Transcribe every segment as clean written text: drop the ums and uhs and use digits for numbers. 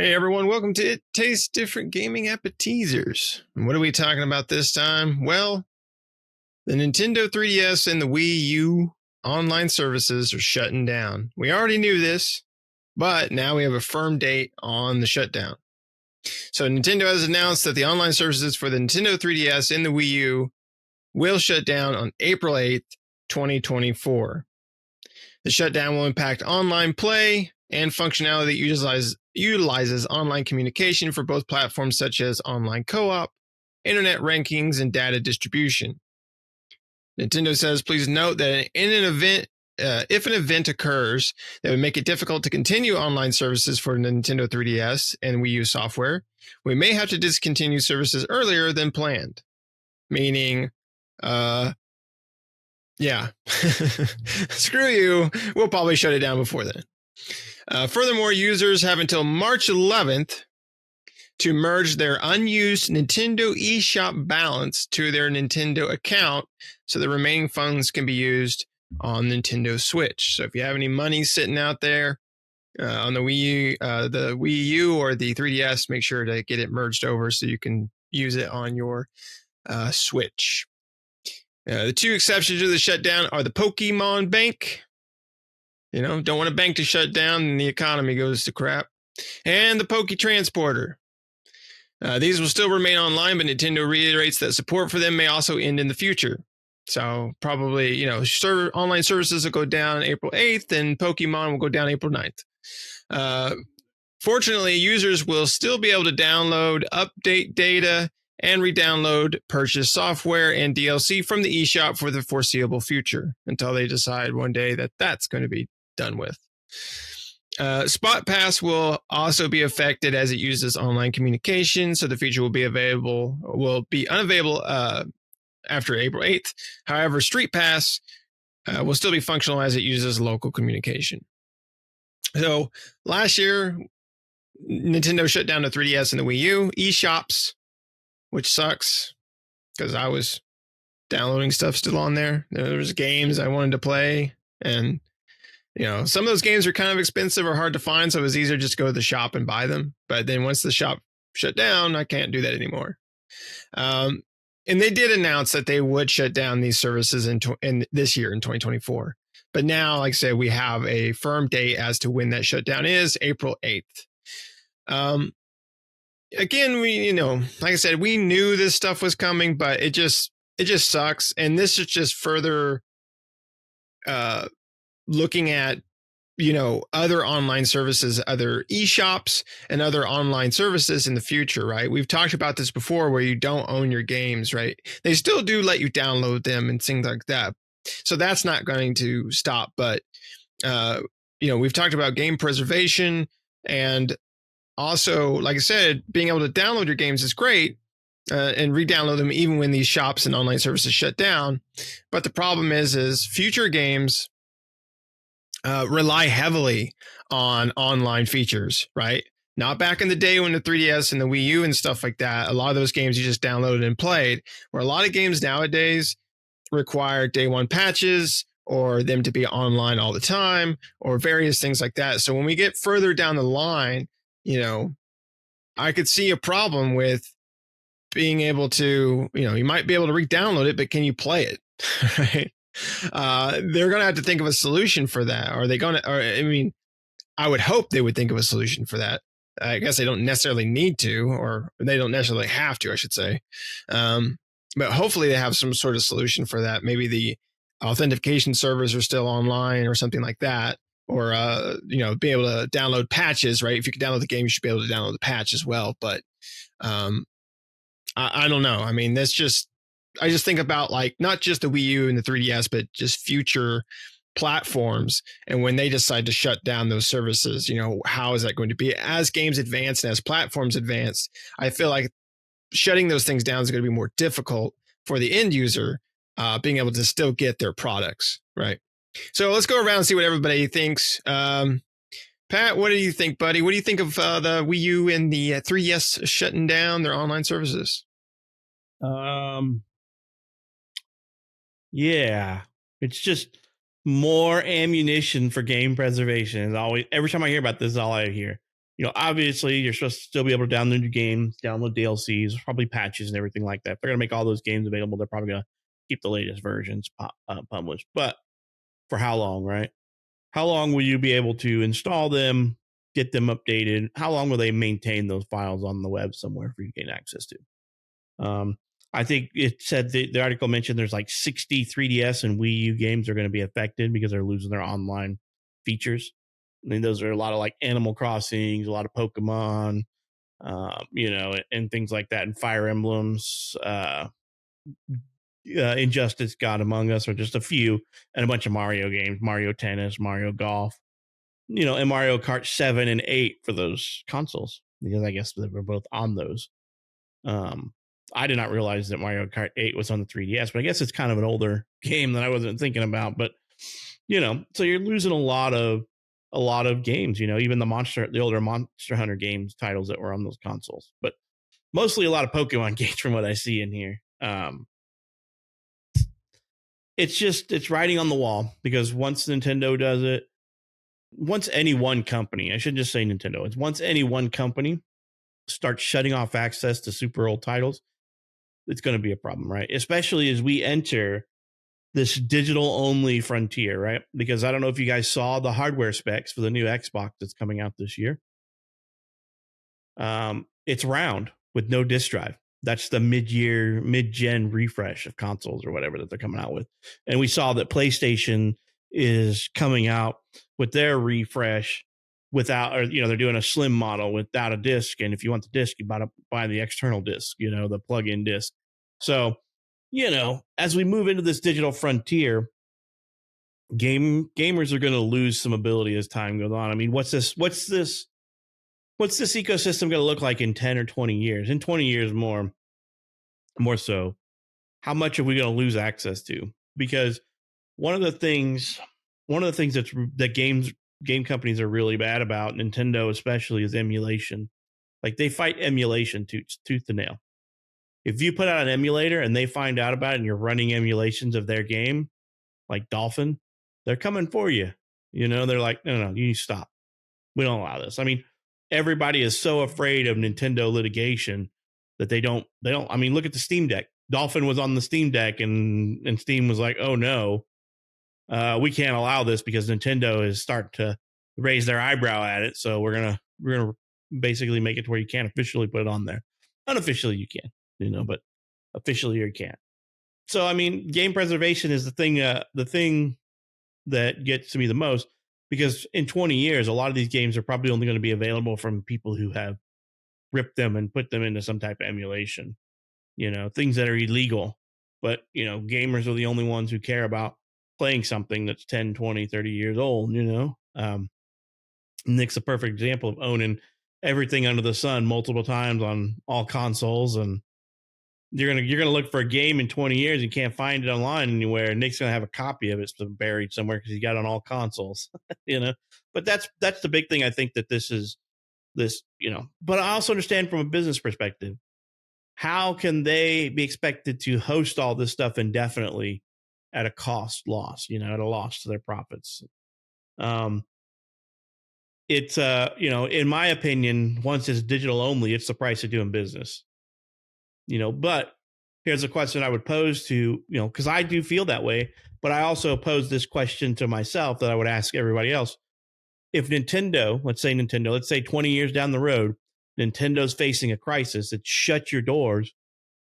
Hey everyone, welcome to It Tastes Different Gaming Appetizers. And what are we talking about this time? Well, the Nintendo 3DS and the Wii U online services are shutting down. We already knew this, but now we have a firm date on the shutdown. So Nintendo has announced that the online services for the Nintendo 3DS and the Wii U will shut down on April 8th, 2024. The shutdown will impact online play and functionality that utilizes online communication for both platforms such as online co-op, internet rankings, and data distribution. Nintendo says, please note that if an event occurs that would make it difficult to continue online services for Nintendo 3DS and Wii U software, we may have to discontinue services earlier than planned. Meaning, yeah, screw you. We'll probably shut it down before then. Furthermore, users have until March 11th to merge their unused Nintendo eShop balance to their Nintendo account so the remaining funds can be used on Nintendo Switch. So if you have any money sitting out there on the Wii U or the 3DS, make sure to get it merged over so you can use it on your Switch. The two exceptions to the shutdown are the Pokemon Bank. You know, don't want a bank to shut down and the economy goes to crap. And the Poke Transporter. These will still remain online, but Nintendo reiterates that support for them may also end in the future. So probably, online services will go down April 8th and Pokemon will go down April 9th. Fortunately, users will still be able to download, update data, and re-download purchased software and DLC from the eShop for the foreseeable future until they decide one day that that's going to be done with. Spot Pass will also be affected as it uses online communication, so the feature will be unavailable after April 8th. However, Street Pass will still be functional as it uses local communication. So last year, Nintendo shut down the 3DS and the Wii U eShops, which sucks because I was downloading stuff still on there. There was games I wanted to play, and some of those games are kind of expensive or hard to find, so it was easier just to go to the shop and buy them. But then once the shop shut down, I can't do that anymore. And they did announce that they would shut down these services in this year in 2024. But now, like I said, we have a firm date as to when that shutdown is, April 8th. Again, like I said, we knew this stuff was coming, but it just sucks. And this is just further looking at, other online services, other eShops and other online services in the future, right? We've talked about this before where you don't own your games, right? They still do let you download them and things like that. So that's not going to stop. But, we've talked about game preservation, and also, like I said, being able to download your games is great and re-download them even when these shops and online services shut down. But the problem is future games rely heavily on online features, right? Not back in the day when the 3DS and the Wii U and stuff like that. A lot of those games you just downloaded and played, where a lot of games nowadays require day one patches or them to be online all the time or various things like that. So when we get further down the line, I could see a problem with being able to, you might be able to re-download it, but can you play it? Right? They're going to have to think of a solution for that. I would hope they would think of a solution for that. I guess they don't necessarily need to, or they don't necessarily have to, I should say. But hopefully they have some sort of solution for that. Maybe the authentication servers are still online or something like that. Or, be able to download patches, right? If you can download the game, you should be able to download the patch as well. But I don't know. I mean, I just think about not just the Wii U and the 3DS, but just future platforms. And when they decide to shut down those services, how is that going to be? As games advance and as platforms advance, I feel like shutting those things down is going to be more difficult for the end user being able to still get their products, right? So let's go around and see what everybody thinks. Pat, what do you think, buddy? What do you think of the Wii U and the 3DS shutting down their online services? Yeah, it's just more ammunition for game preservation. Is always, every time I hear about this, is all I hear. obviously you're supposed to still be able to download your games, download DLCs, probably patches and everything like that. If they're going to make all those games available, they're probably going to keep the latest versions published. But for how long, right? How long will you be able to install them, get them updated? How long will they maintain those files on the web somewhere for you to gain access to? I think it said the article mentioned there's like 60 3DS and Wii U games are going to be affected because they're losing their online features. I mean, those are a lot of like Animal Crossings, a lot of Pokemon, and things like that, and Fire Emblems, Injustice, God Among Us are just a few, and a bunch of Mario games, Mario Tennis, Mario Golf, and Mario Kart 7 and 8 for those consoles, because I guess they were both on those. I did not realize that Mario Kart 8 was on the 3DS, but I guess it's kind of an older game that I wasn't thinking about. But so you're losing a lot of games. Even the older Monster Hunter games titles that were on those consoles, but mostly a lot of Pokemon games from what I see in here. It's writing on the wall, because once Nintendo does it, once any one company, I shouldn't just say Nintendo, it's once any one company starts shutting off access to super old titles, it's going to be a problem, right? Especially as we enter this digital only frontier, right? Because I don't know if you guys saw the hardware specs for the new Xbox that's coming out this year. It's round with no disk drive. That's the mid-gen refresh of consoles or whatever that they're coming out with. And we saw that PlayStation is coming out with their refresh without, or they're doing a slim model without a disc. And if you want the disc, you buy the external disc, the plug-in disc. So, as we move into this digital frontier, gamers are going to lose some ability as time goes on. I mean, what's this ecosystem going to look like in 10 or 20 years? In 20 years more so, how much are we going to lose access to? Because one of the things that game companies are really bad about, Nintendo especially, is emulation. Like, they fight emulation tooth to nail. If you put out an emulator and they find out about it and you're running emulations of their game, like Dolphin, they're coming for you. They're like, no, you need to stop. We don't allow this. I mean, everybody is so afraid of Nintendo litigation that they don't. I mean, look at the Steam Deck. Dolphin was on the Steam Deck, and Steam was like, oh no, we can't allow this because Nintendo is starting to raise their eyebrow at it. So we're gonna basically make it to where you can't officially put it on there. Unofficially you can, but officially you can't. So I mean, game preservation is the thing that gets to me the most, because in 20 years, a lot of these games are probably only going to be available from people who have ripped them and put them into some type of emulation, things that are illegal. But, gamers are the only ones who care about playing something that's 10, 20, 30 years old, Nick's a perfect example of owning everything under the sun multiple times on all consoles, and you're gonna look for a game in 20 years and can't find it online anywhere. Nick's gonna have a copy of it buried somewhere because he got it on all consoles, But that's the big thing. I think that this. But I also understand from a business perspective, how can they be expected to host all this stuff indefinitely at a loss, at a loss to their profits? It's in my opinion, once it's digital only, it's the price of doing business. But here's a question I would pose to, because I do feel that way, but I also pose this question to myself that I would ask everybody else. If let's say 20 years down the road, Nintendo's facing a crisis, it's shut your doors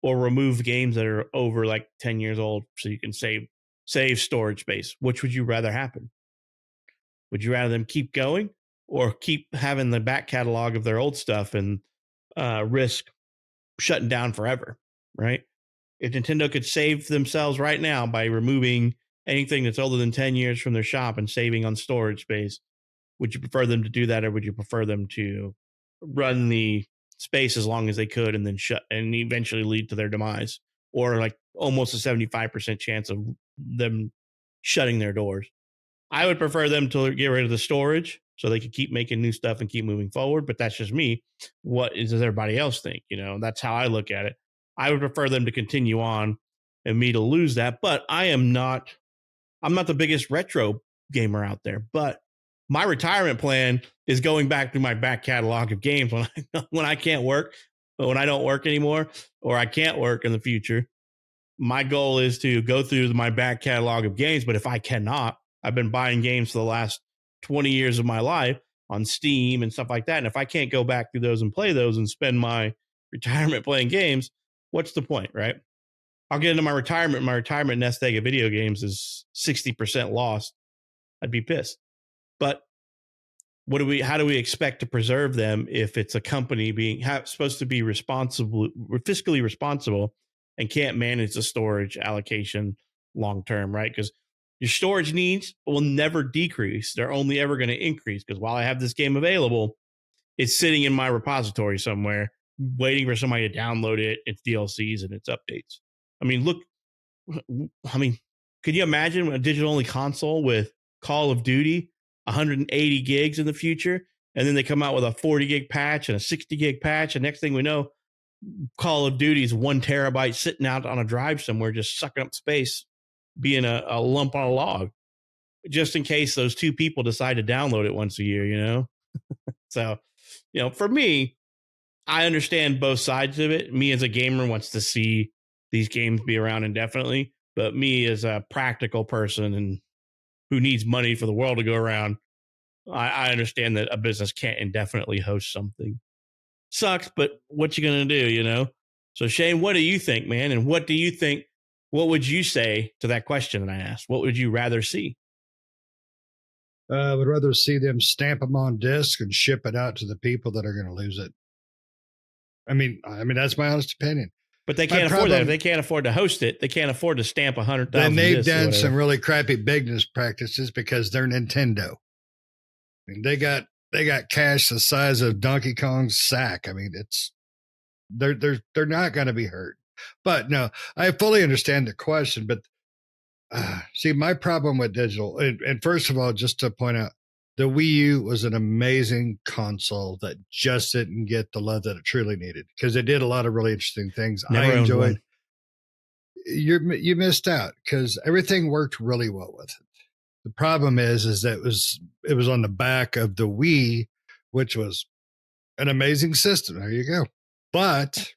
or remove games that are over like 10 years old so you can save storage space. Which would you rather happen? Would you rather them keep going or keep having the back catalog of their old stuff and risk shutting down forever, right? If Nintendo could save themselves right now by removing anything that's older than 10 years from their shop and saving on storage space, would you prefer them to do that, or would you prefer them to run the space as long as they could and then shut and eventually lead to their demise, or like almost a 75% chance of them shutting their doors? I would prefer them to get rid of the storage so they could keep making new stuff and keep moving forward. But that's just me. Does everybody else think? That's how I look at it. I would prefer them to continue on and me to lose that. But I'm not the biggest retro gamer out there. But My retirement plan is going back to my back catalog of games when I can't work, when I don't work anymore, or I can't work in the future. My goal is to go through my back catalog of games. But if I cannot, I've been buying games for the last 20 years of my life on Steam and stuff like that. And if I can't go back through those and play those and spend my retirement playing games, what's the point, right? I'll get into my retirement. My retirement nest egg of video games is 60% lost. I'd be pissed. But how do we expect to preserve them if it's a company being supposed to be fiscally responsible and can't manage the storage allocation long term, right? Because your storage needs will never decrease. They're only ever going to increase, because while I have this game available, it's sitting in my repository somewhere waiting for somebody to download it, its DLCs and its updates. I mean, could you imagine a digital only console with Call of Duty 180 gigs in the future, and then they come out with a 40 gig patch and a 60 gig patch, and next thing we know, Call of Duty is 1 terabyte sitting out on a drive somewhere, just sucking up space, being a lump on a log, just in case those two people decide to download it once a year, So, for me, I understand both sides of it. Me as a gamer wants to see these games be around indefinitely, but me as a practical person and who needs money for the world to go around, I understand that a business can't indefinitely host something. Sucks, but what you gonna do, So Shane, what do you think, man? And what would you say to that question that I asked? What would you rather see? I would rather see them stamp them on disc and ship it out to the people that are going to lose it. I mean, that's my honest opinion. But they can't afford that. If they can't afford to host it, they can't afford to stamp 100,000. Then they've done some really crappy business practices because they're Nintendo. I mean, they got cash the size of Donkey Kong's sack. I mean, they're not going to be hurt. But no, I fully understand the question. But see, my problem with digital, and first of all, just to point out, the Wii U was an amazing console that just didn't get the love that it truly needed, because it did a lot of really interesting things. Never I enjoyed. One. You missed out because everything worked really well with it. The problem is that it was on the back of the Wii, which was an amazing system. There you go. But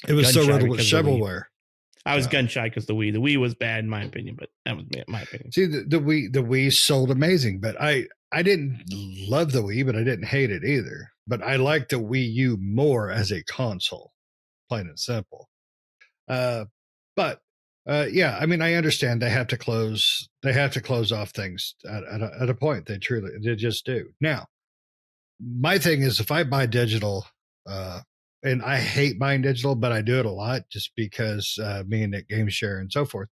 it was so riddled with shovelware. I was gun shy because the Wii was bad in my opinion, but that was my opinion. See, the Wii sold amazing, but I didn't love the Wii, but I didn't hate it either. But I liked the Wii U more as a console, plain and simple. Yeah, I mean, I understand they have to close off things at a point. They just do. Now, my thing is, if I buy digital, and I hate buying digital, but I do it a lot just because me and Nick game share and so forth.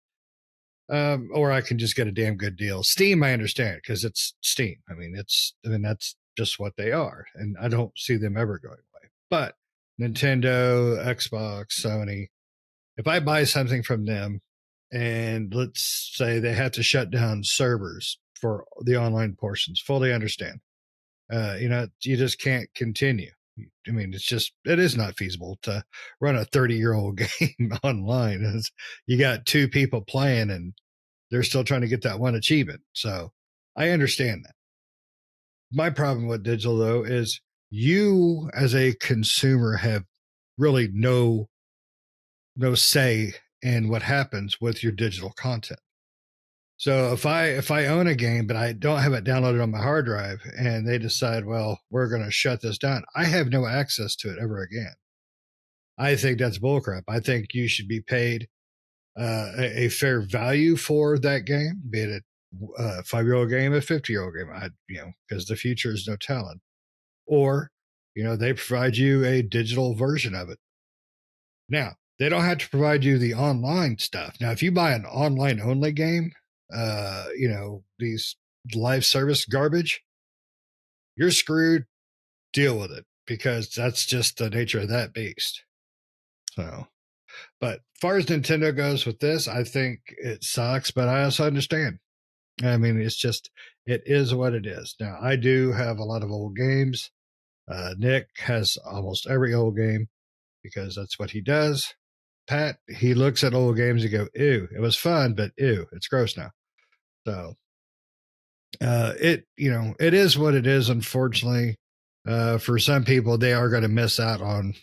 Or I can just get a damn good deal. Steam, I understand, because it's Steam. I mean, that's just what they are, and I don't see them ever going away. But Nintendo, Xbox, Sony, if I buy something from them, and let's say they have to shut down servers for the online portions, fully understand. You just can't continue. I mean, it is not feasible to run a 30-year-old game online. You got two people playing and they're still trying to get that one achievement. So I understand that. My problem with digital, though, is you as a consumer have really no say in what happens with your digital content. So if I own a game, but I don't have it downloaded on my hard drive, and they decide, well, we're going to shut this down, I have no access to it ever again. I think that's bullcrap. I think you should be paid a fair value for that game, be it a 5-year-old game, a 50-year-old game, because the future is no telling. Or, they provide you a digital version of it. Now, they don't have to provide you the online stuff. Now, if you buy an online only game, these live service garbage, you're screwed. Deal with it, because that's just the nature of that beast. So, but as far as Nintendo goes with this, I think it sucks, but I also understand. I mean, it is what it is. Now, I do have a lot of old games. Nick has almost every old game because that's what he does. Pat, he looks at old games and go, ew, it was fun, but ew, it's gross now. So, It is what it is. Unfortunately, for some people, they're going to miss out on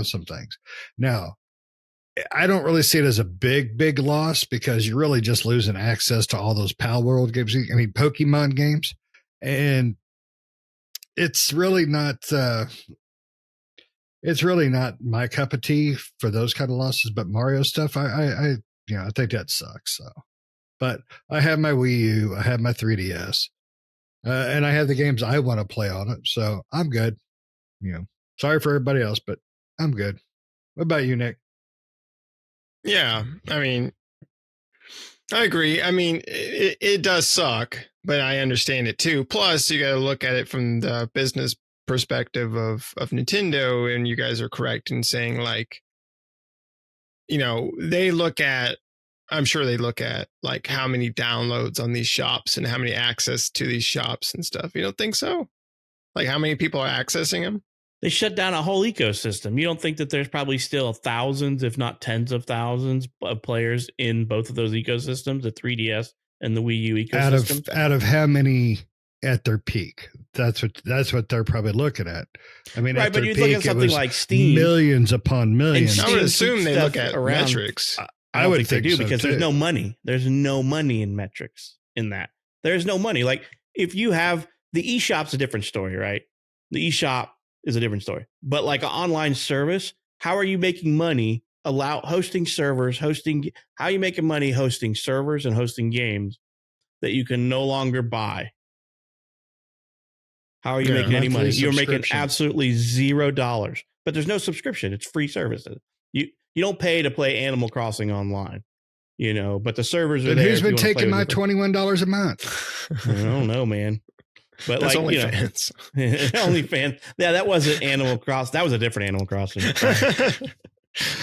some things. Now, I don't really see it as a big loss because you're really just losing access to all those Pal World games. I mean, Pokemon games, and it's really not. It's really not my cup of tea for those kind of losses. But Mario stuff, I think that sucks. So, but I have my Wii U, I have my 3DS, and I have the games I want to play on it. So I'm good. Sorry for everybody else, but I'm good. What about you, Nick? Yeah, I mean, I agree. I mean, it does suck, but I understand it too. Plus, you got to look at it from the business perspective of Nintendo, and you guys are correct in saying, like, they look at, I'm sure they look at like how many downloads on these shops and how many access to these shops and stuff. You don't think so? Like how many people are accessing them? They shut down a whole ecosystem. You don't think that there's probably still thousands, if not tens of thousands of players in both of those ecosystems, the 3DS and the Wii U ecosystem? Out of how many at their peak? That's what they're probably looking at. I mean, right, but you look at something like Steam, millions upon millions. I would assume they look at metrics. I would think they do because there's no money. There's no money in metrics in that. There's no money. Like if you have the eShop's a different story, right? The eShop is a different story. But like an online service, how are you making money? Hosting servers, how are you making money hosting servers and hosting games that you can no longer buy? How are you making any money? You're making absolutely $0, but there's no subscription. It's free services. You don't pay to play Animal Crossing online, but the servers are there. Who's been taking my $21 a month? I don't know, man. But that's OnlyFans. OnlyFans. Yeah, that wasn't Animal Crossing. That was a different Animal Crossing.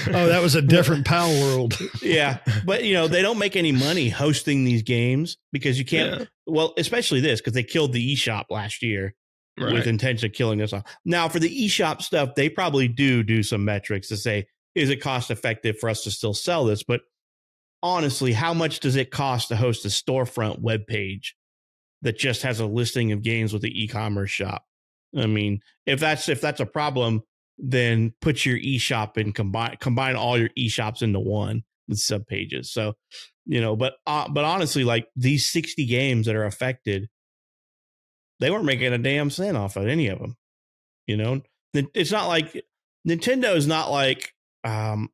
Oh, that was a different Pal World. Yeah. But, they don't make any money hosting these games because you can't. Yeah. Well, especially this because they killed the eShop last year with intention of killing us all. Now, for the eShop stuff, they probably do some metrics to say, is it cost effective for us to still sell this? But honestly, how much does it cost to host a storefront web page that just has a listing of games with the e-commerce shop? I mean, if that's a problem, then put your eShop and combine all your eShops into one with sub pages. So, but honestly, like these 60 games that are affected, they weren't making a damn cent off of any of them. It's not like Nintendo is not like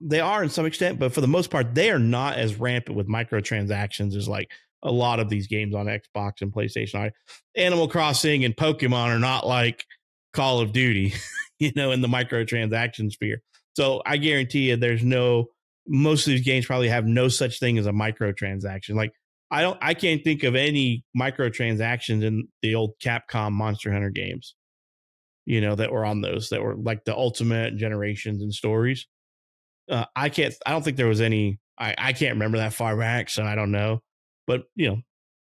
they are in some extent, but for the most part, they are not as rampant with microtransactions as like a lot of these games on Xbox and PlayStation. Animal Crossing and Pokemon are not like Call of Duty, in the microtransaction sphere. So I guarantee you most of these games probably have no such thing as a microtransaction. Like I can't think of any microtransactions in the old Capcom Monster Hunter games, that were on those, that were like the Ultimate Generations and Stories. I don't think there was any, I can't remember that far back, so I don't know. But,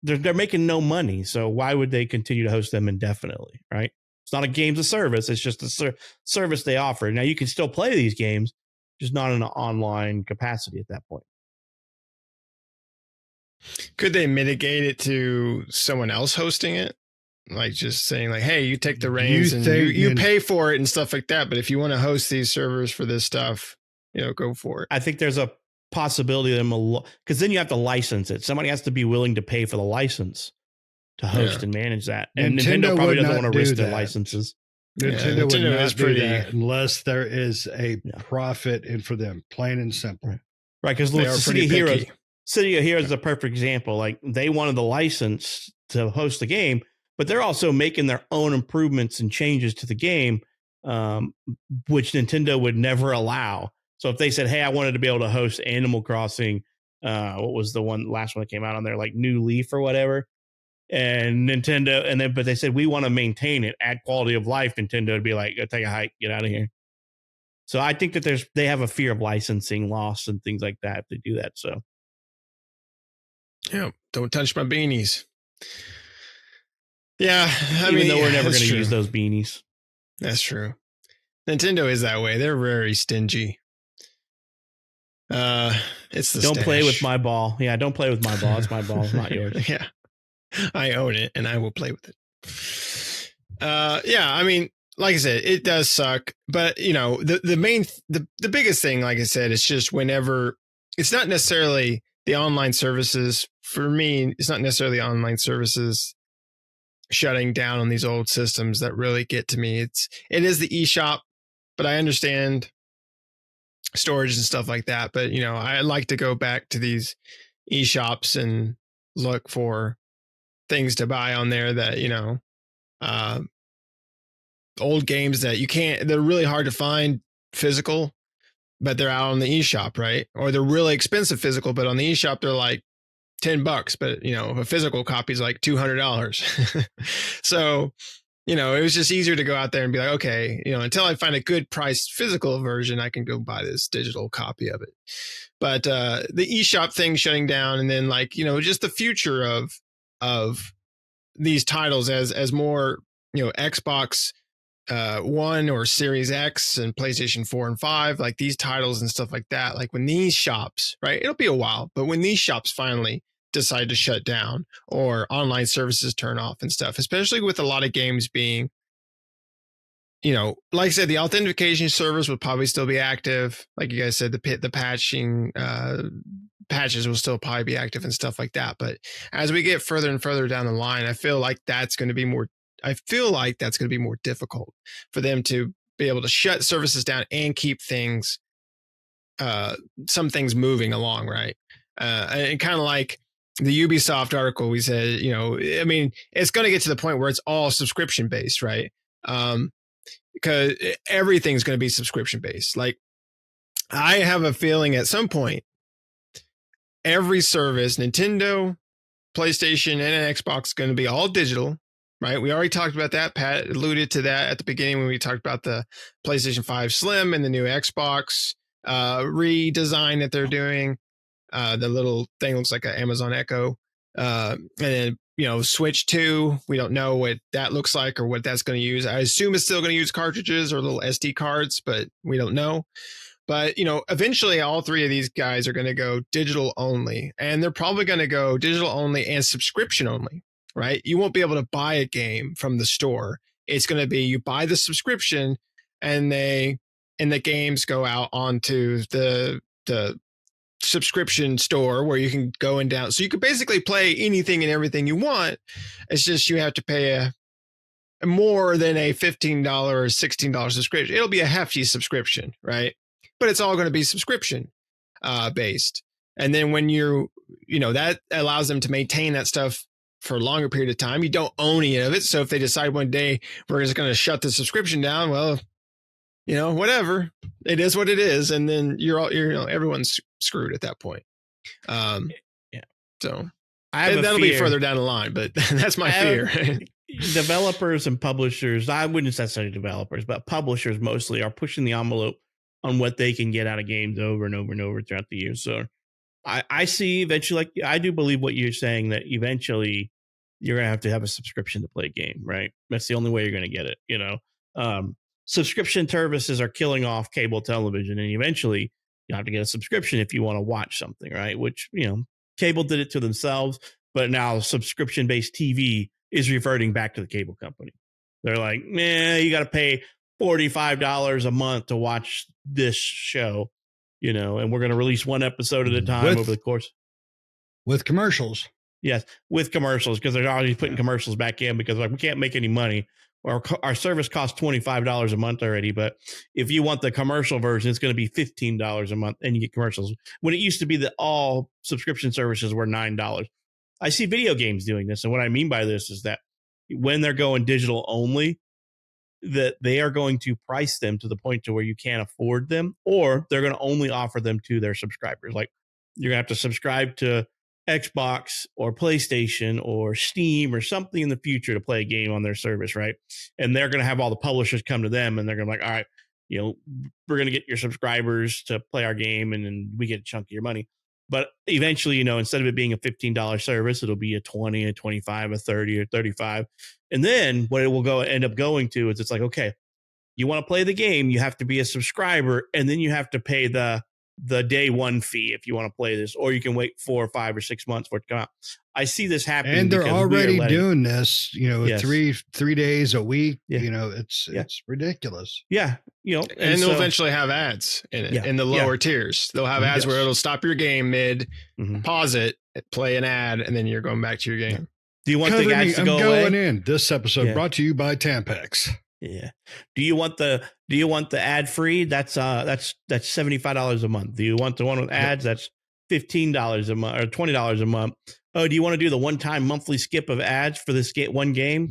they're making no money. So why would they continue to host them indefinitely, right? It's not a games of service. It's just a service they offer. Now, you can still play these games, just not in an online capacity at that point. Could they mitigate it to someone else hosting it? Like just saying like, hey, you take the reins and you pay for it and stuff like that. But if you want to host these servers for this stuff, go for it. I think there's a possibility of them because then you have to license it. Somebody has to be willing to pay for the license to host and manage that. And Nintendo probably doesn't want to risk their licenses. Nintendo would not do that unless there is a profit in for them, plain and simple. Right, because City of Heroes is a perfect example. Like they wanted the license to host the game, but they're also making their own improvements and changes to the game, which Nintendo would never allow. So if they said, hey, I wanted to be able to host Animal Crossing, what was the last one that came out on there, like New Leaf or whatever, and Nintendo, but they said, we want to maintain it, add quality of life, Nintendo would be like, go take a hike, get out of here. So I think that they have a fear of licensing loss and things like that if they do that. So. Yeah, don't touch my beanies. Yeah, even though we're never going to use those beanies. That's true. Nintendo is that way. They're very stingy. It's the don't play with my ball. Yeah, don't play with my ball. It's my ball. It's not yours. Yeah. I own it and I will play with it. Yeah, I mean, like I said, it does suck, but the biggest thing, like I said, is just whenever it's not necessarily the online services for me. It's not necessarily online services shutting down on these old systems that really get to me. It is the eShop, but I understand storage and stuff like that. But I like to go back to these eShops and look for things to buy on there that uh, old games that they're really hard to find physical, but they're out on the eShop, right? Or they're really expensive physical, but on the eShop they're like $10, but a physical copy is like $200. So it was just easier to go out there and be like, okay, until I find a good priced physical version, I can go buy this digital copy of it. But the eShop thing shutting down, and then just the future of these titles as more Xbox One or Series X and PlayStation 4 and 5, like these titles and stuff like that, like when these shops, right, it'll be a while, but when these shops finally decide to shut down or online services turn off and stuff, especially with a lot of games being, like I said, the authentication servers will probably still be active. Like you guys said, the patching patches will still probably be active and stuff like that. But as we get further and further down the line, I feel like that's going to be more difficult for them to be able to shut services down and keep things, some things moving along, right? And kind of like the Ubisoft article, we said, I mean, it's going to get to the point where it's all subscription based, right? Because everything's going to be subscription based. Like, I have a feeling at some point, every service, Nintendo, PlayStation, and an Xbox, is going to be all digital, right? We already talked about that. Pat alluded to that at the beginning when we talked about the PlayStation 5 Slim and the new Xbox redesign that they're doing. The little thing looks like an Amazon Echo. And then, Switch 2, we don't know what that looks like or what that's going to use. I assume it's still going to use cartridges or little SD cards, but we don't know. But, eventually all three of these guys are going to go digital only, and they're probably going to go digital only and subscription only, right? You won't be able to buy a game from the store. It's going to be you buy the subscription and the games go out onto the subscription store where you can go and down. So you can basically play anything and everything you want. It's just you have to pay more than a $15 or $16 subscription. It'll be a hefty subscription, right? But it's all going to be subscription based. And then when that allows them to maintain that stuff for a longer period of time. You don't own any of it. So if they decide one day we're just going to shut the subscription down, well, whatever, it is what it is. And then everyone's screwed at that point. Yeah. So that'll be further down the line, but that's my fear. Developers and publishers, I wouldn't necessarily developers, but publishers mostly are pushing the envelope on what they can get out of games over and over and over throughout the year. So I see eventually, I do believe what you're saying, that eventually you're going to have a subscription to play a game, right? That's the only way you're going to get it. Subscription services are killing off cable television, and eventually you have to get a subscription if you want to watch something, right? Which, cable did it to themselves, but now subscription-based TV is reverting back to the cable company. They're like, you got to pay $45 a month to watch this show, and we're going to release one episode at a time over the course. With commercials. Yes, with commercials, because they're already putting commercials back in because we can't make any money. Our service costs $25 a month already, but if you want the commercial version, it's going to be $15 a month, and you get commercials. When it used to be that all subscription services were $9. I see video games doing this, and what I mean by this is that when they're going digital only, that they are going to price them to the point to where you can't afford them, or they're going to only offer them to their subscribers. Like, you're going to have to subscribe to Xbox or PlayStation or Steam or something in the future to play a game on their service, right? And they're going to have all the publishers come to them, and they're going to be like, all right, we're going to get your subscribers to play our game, and then we get a chunk of your money. But eventually, instead of it being a $15 service, it'll be a $20, a $25, a $30, or $35. And then what it will end up going to is, it's like, okay, you want to play the game, you have to be a subscriber, and then you have to pay the day one fee if you want to play this, or you can wait 4 or 5 or 6 months for it to come out. I see this happening, and they're because already doing this. Yes. 3 days a week. Yeah. It's ridiculous. Yeah, and they'll eventually have ads in it in the lower tiers. They'll have ads where it'll stop your game mid, pause it, play an ad, and then you're going back to your game. Yeah. Do you want the ads to go away? I'm going in. This episode brought to you by Tampax. Yeah. Do you want the ad free? That's $75 a month. Do you want the one with ads? That's $15 a month or $20 a month. Oh, do you want to do the one-time monthly skip of ads for this one game?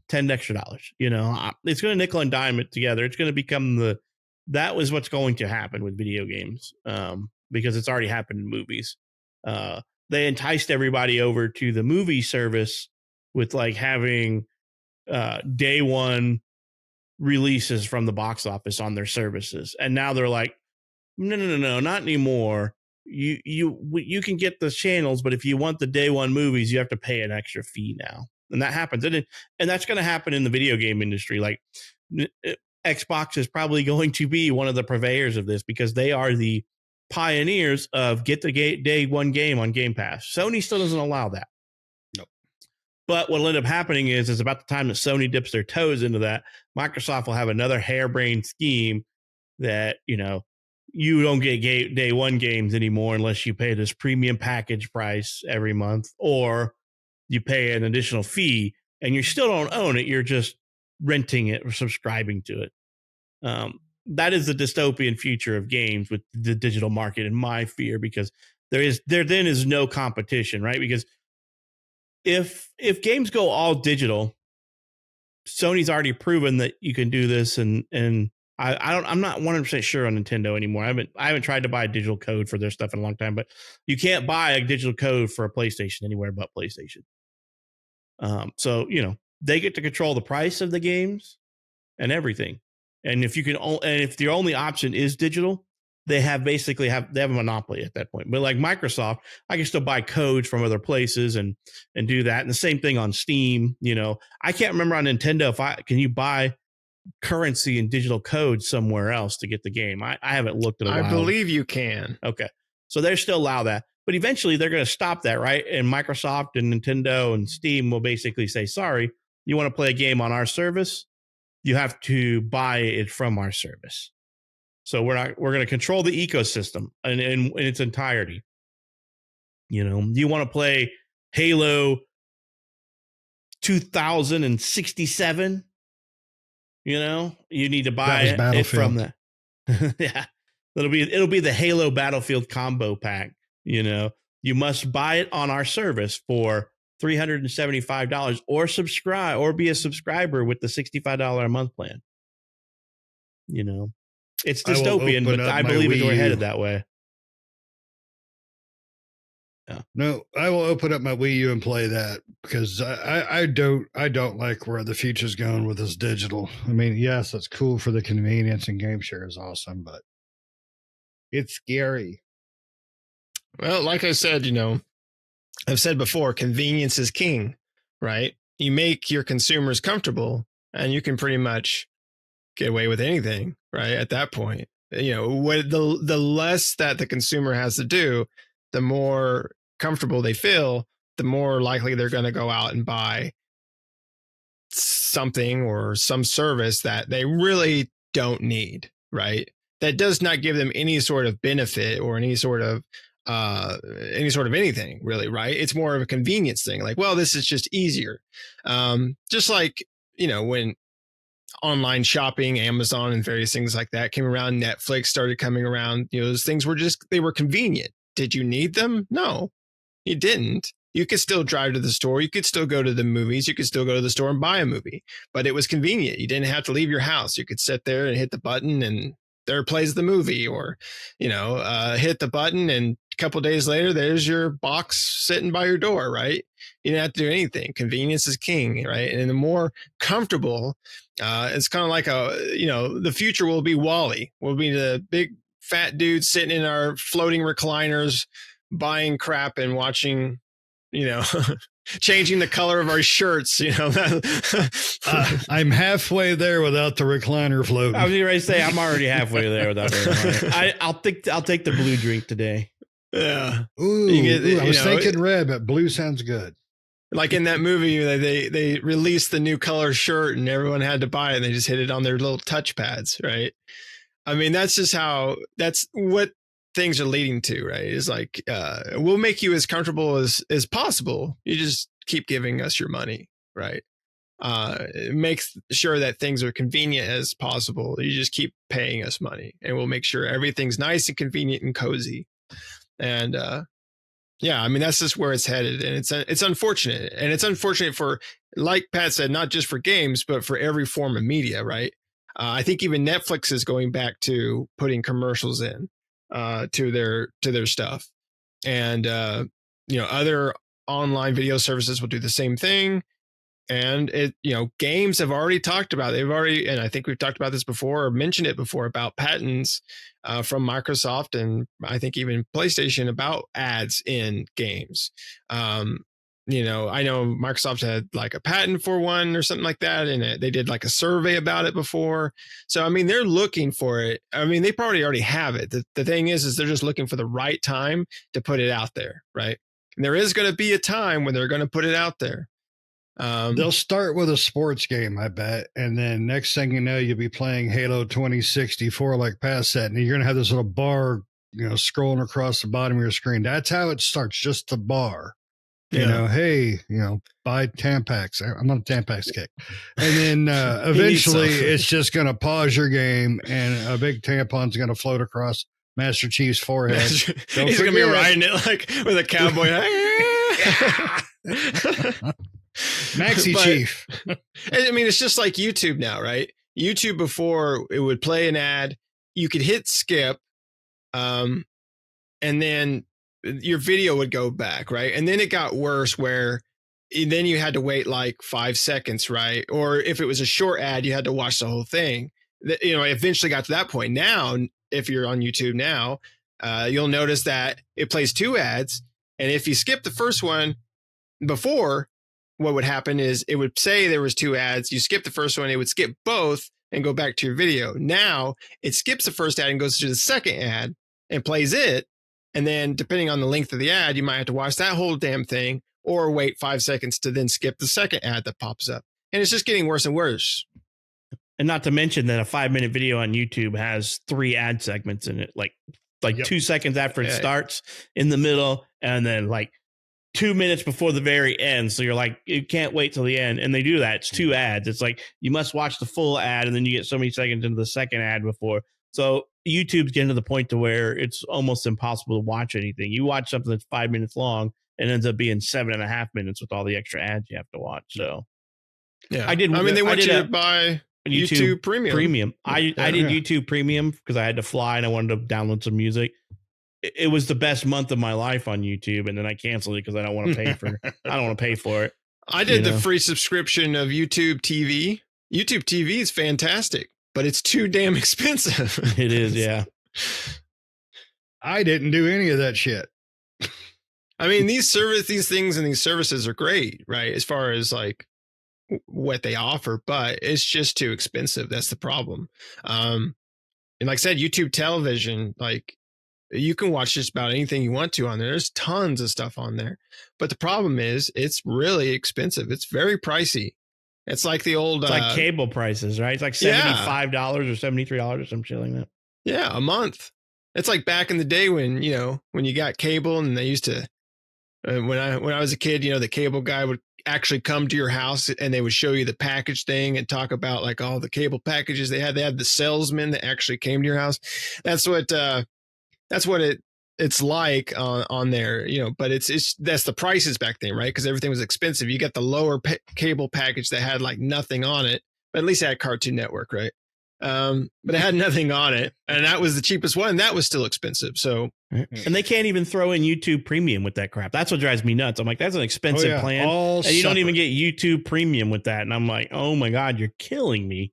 $10 extra. It's going to nickel and dime it together. It's going to become that was what's going to happen with video games, because it's already happened in movies. They enticed everybody over to the movie service with like having day one releases from the box office on their services, and now they're like, no, not anymore. You can get the channels, but if you want the day one movies, you have to pay an extra fee now. And that happens. And that's going to happen in the video game industry. Like Xbox is probably going to be one of the purveyors of this, because they are the pioneers of get the day one game on Game Pass. Sony still doesn't allow that. Nope. But what'll end up happening is about the time that Sony dips their toes into that, Microsoft will have another harebrained scheme that, you don't get day one games anymore unless you pay this premium package price every month, or you pay an additional fee, and you still don't own it. You're just renting it or subscribing to it. That is the dystopian future of games with the digital market, in my fear, because there then is no competition, right? Because if games go all digital, Sony's already proven that you can do this, and I'm not 100% sure on Nintendo anymore. I haven't tried to buy a digital code for their stuff in a long time, but you can't buy a digital code for a PlayStation anywhere but PlayStation. So they get to control the price of the games and everything. And if the only option is digital, they have a monopoly at that point. But like Microsoft, I can still buy codes from other places and do that. And the same thing on Steam. I can't remember on Nintendo can you buy currency and digital code somewhere else to get the game. I haven't looked at it. I believe you can. Okay. So they still allow that. But eventually they're going to stop that, right? And Microsoft and Nintendo and Steam will basically say, sorry, you want to play a game on our service? You have to buy it from our service. So we're going to control the ecosystem in its entirety. You want to play Halo 2067? You need to buy it from that. Yeah. It'll be the Halo Battlefield combo pack. You must buy it on our service for $375 or subscribe or be a subscriber with the $65 a month plan. It's dystopian, but I believe we're headed that way. Yeah. No, I will open up my Wii U and play that, because I don't like where the future's going with this digital. I mean, yes, it's cool for the convenience, and game share is awesome, but it's scary. Well, like I said, I've said before, convenience is king, right? You make your consumers comfortable and you can pretty much get away with anything, right? At that point, the less that the consumer has to do, the more comfortable they feel, the more likely they're going to go out and buy something or some service that they really don't need, right? That does not give them any sort of benefit or any sort of anything really, right? It's more of a convenience thing. Like, well, this is just easier. Just like, when online shopping, Amazon and various things like that came around, Netflix started coming around, those things they were convenient. Did you need them? No, you didn't. You could still drive to the store. You could still go to the movies. You could still go to the store and buy a movie, but it was convenient. You didn't have to leave your house. You could sit there and hit the button and there plays the movie, or, hit the button and a couple of days later, there's your box sitting by your door, right? You didn't have to do anything. Convenience is king, right? And the more comfortable, it's kind of like the future will be WALL-E. We'll be the big fat dudes sitting in our floating recliners, buying crap and watching, changing the color of our shirts, I'm halfway there without the recliner floating. I was going to say I'm already halfway there without the recliner. I'll take the blue drink today. Yeah. Ooh, You get- ooh, I you was know, thinking red, but blue sounds good. Like in that movie, they released the new color shirt and everyone had to buy it. And they just hit it on their little touch pads, right? I mean, that's what things are leading to, right? Is like, we'll make you as comfortable as possible. You just keep giving us your money, right? Make sure that things are convenient as possible. You just keep paying us money, and we'll make sure everything's nice and convenient and cozy. And yeah, I mean that's just where it's headed, and it's unfortunate, and it's unfortunate for, like Pat said, not just for games, but for every form of media, right? I think even Netflix is going back to putting commercials in to their stuff, and other online video services will do the same thing. And games have already talked about, and I think we've talked about this before or mentioned it before about patents from Microsoft and I think even PlayStation about ads in games. I know Microsoft had like a patent for one or something like that, and they did like a survey about it before. So I mean, they're looking for it. I mean, they probably already have it. The thing is they're just looking for the right time to put it out there, right? And there is going to be a time when they're going to put it out there. They'll start with a sports game, I bet, and then next thing you know, you'll be playing Halo 2064 like Pat said, and you're gonna have this little bar, scrolling across the bottom of your screen. That's how it starts, just the bar. Hey, buy Tampax. I'm on a Tampax kick, and then eventually it's just gonna pause your game, and a big tampon's gonna float across Master Chief's forehead. He's gonna be riding it like with a cowboy. Maxi Chief. I mean, it's just like YouTube now, right? YouTube before it would play an ad, you could hit skip, and then your video would go back, right? And then it got worse where then you had to wait like 5 seconds, right? Or if it was a short ad, you had to watch the whole thing. It eventually got to that point. Now, if you're on YouTube now, you'll notice that it plays 2 ads. And if you skip the first one before, what would happen is it would say there was 2 ads. You skip the first one, it would skip both and go back to your video. Now it skips the first ad and goes to the second ad and plays it. And then depending on the length of the ad, you might have to watch that whole damn thing or wait 5 seconds to then skip the second ad that pops up. And it's just getting worse and worse. And not to mention that a 5-minute video on YouTube has 3 ad segments in it, like yep. 2 seconds after it starts, in the middle, and then like 2 minutes before the very end. So you're like, you can't wait till the end. And they do that. It's 2 ads. It's like you must watch the full ad and then you get so many seconds into the second ad before. So YouTube's getting to the point to where it's almost impossible to watch anything. You watch something that's 5 minutes long and ends up being 7.5 minutes with all the extra ads you have to watch. So yeah, they want you to buy YouTube Premium. I did YouTube Premium because I had to fly and I wanted to download some music. It was the best month of my life on YouTube, and then I canceled it because I don't want to pay for. I don't want to pay for it. I did the free subscription of YouTube TV. YouTube TV is fantastic, but it's too damn expensive. It is, yeah. I didn't do any of that shit. I mean, these things and these services are great, right? As far as like what they offer, but it's just too expensive. That's the problem. And like I said, YouTube television, like, you can watch just about anything you want to on there. There's tons of stuff on there. But the problem is it's really expensive. It's very pricey. It's like the old... It's like cable prices, right? It's like $75 or $73 or some shit like that. Yeah, a month. It's like back in the day when you got cable and they used to... when I was a kid, the cable guy would actually come to your house and they would show you the package thing and talk about like all the cable packages they had. They had the salesman that actually came to your house. That's what it's like on there, but that's the prices back then, right? Because everything was expensive. You got the lower cable package that had like nothing on it, but at least it had Cartoon Network, right? But it had nothing on it, and that was the cheapest one. That was still expensive. So, and they can't even throw in YouTube Premium with that crap. That's what drives me nuts. I'm like, that's an expensive plan, and you don't even get YouTube Premium with that. And I'm like, oh my god, you're killing me,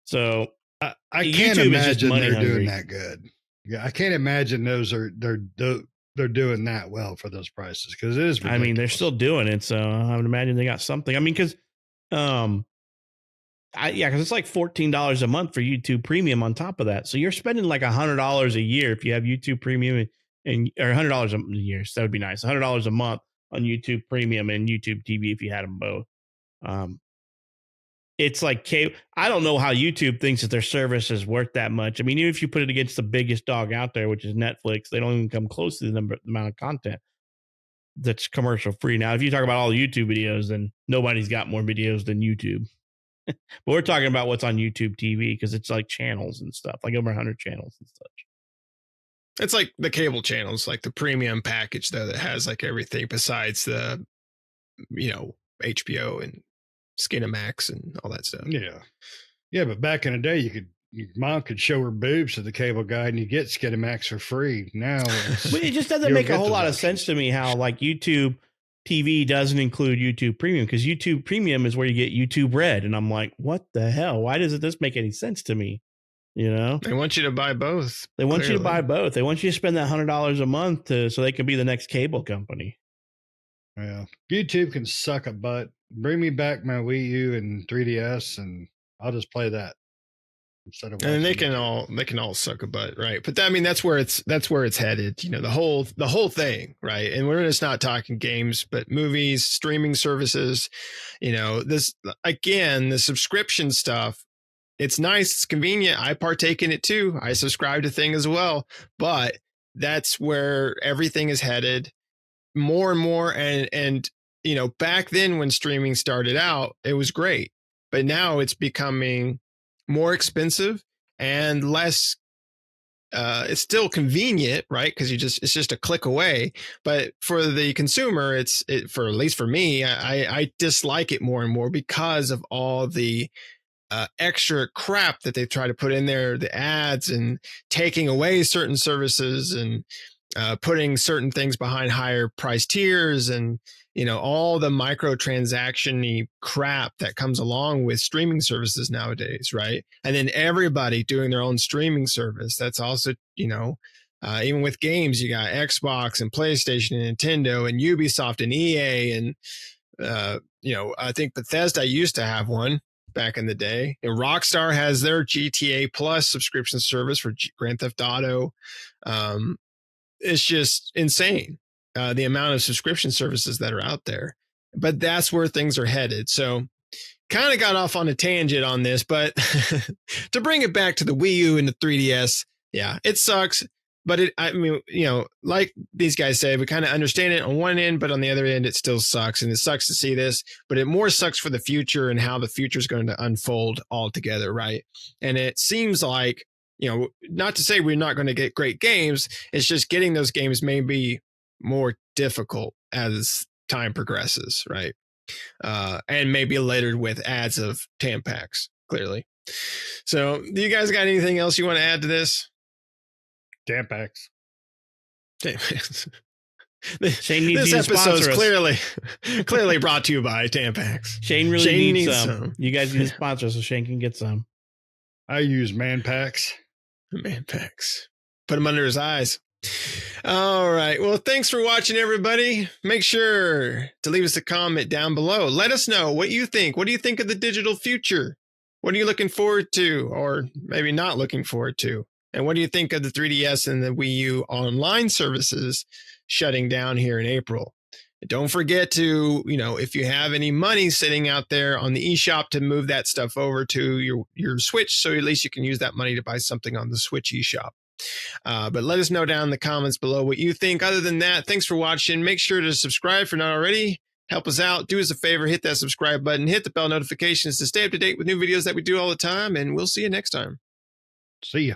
So I can't imagine they're doing that good. Yeah, I can't imagine they're doing that well for those prices because it is ridiculous. I mean, they're still doing it, so I would imagine they got something. I mean, because because it's like $14 a month for YouTube Premium on top of that, so you're spending like $100 a year if you have YouTube Premium and or $100 a year. So that would be nice. $100 a month on YouTube Premium and YouTube TV if you had them both. It's like cable. I don't know how YouTube thinks that their service is worth that much. I mean, even if you put it against the biggest dog out there, which is Netflix, they don't even come close to the amount of content that's commercial free. Now, if you talk about all the YouTube videos, then nobody's got more videos than YouTube. But we're talking about what's on YouTube TV because it's like channels and stuff, like over 100 channels and such. It's like the cable channels, like the premium package, though, that has like everything besides the, HBO and Skinamax and all that stuff. Yeah. Yeah, but back in the day, your mom could show her boobs to the cable guy and you get Skinamax for free. Now but it just doesn't make a whole lot of sense to me how like YouTube TV doesn't include YouTube Premium, because YouTube Premium is where you get YouTube Red. And I'm like, what the hell? Why doesn't this make any sense to me? They want you to buy both. They want you to buy both. They want you to spend that $100 a month so they can be the next cable company. Yeah. YouTube can suck a butt. Bring me back my Wii U and 3DS and I'll just play that. And they can all suck a butt, right? But that's where it's headed. The whole thing, right? And we're just not talking games, but movies, streaming services. This again, the subscription stuff. It's nice, it's convenient. I partake in it too. I subscribe to things as well, but that's where everything is headed more and more. And back then when streaming started out, it was great, but now it's becoming more expensive and less. It's still convenient, right? Because it's just a click away. But for the consumer, for at least for me, I dislike it more and more because of all the extra crap that they try to put in there, the ads and taking away certain services and putting certain things behind higher price tiers and all the microtransaction-y crap that comes along with streaming services nowadays, right? And then everybody doing their own streaming service. That's also, even with games, you got Xbox and PlayStation and Nintendo and Ubisoft and EA and, I think Bethesda used to have one back in the day. And Rockstar has their GTA Plus subscription service for Grand Theft Auto. It's just insane. The amount of subscription services that are out there, but that's where things are headed. So kind of got off on a tangent on this, but to bring it back to the Wii U and the 3DS, yeah, it sucks. But like these guys say, we kind of understand it on one end, but on the other end, it still sucks. And it sucks to see this, but it more sucks for the future and how the future is going to unfold altogether, right? And it seems like, not to say we're not going to get great games, it's just getting those games may be more difficult as time progresses, right? And maybe littered with ads of Tampax, clearly. So do you guys got anything else you want to add to this? Tampax. Shane needs this episode is clearly brought to you by Tampax. Shane needs some. You guys need a sponsor so Shane can get some. I use Man Packs. Put them under his eyes. All right. Well, thanks for watching, everybody. Make sure to leave us a comment down below. Let us know what you think. What do you think of the digital future? What are you looking forward to, or maybe not looking forward to? And what do you think of the 3DS and the Wii U online services shutting down here in April? Don't forget to, if you have any money sitting out there on the eShop, to move that stuff over to your Switch, so at least you can use that money to buy something on the Switch eShop. But let us know down in the comments below what you think. Other than that, thanks for watching. Make sure to subscribe if you're not already. Help us out. Do us a favor. Hit that subscribe button. Hit the bell notifications to stay up to date with new videos that we do all the time. And we'll see you next time. See ya.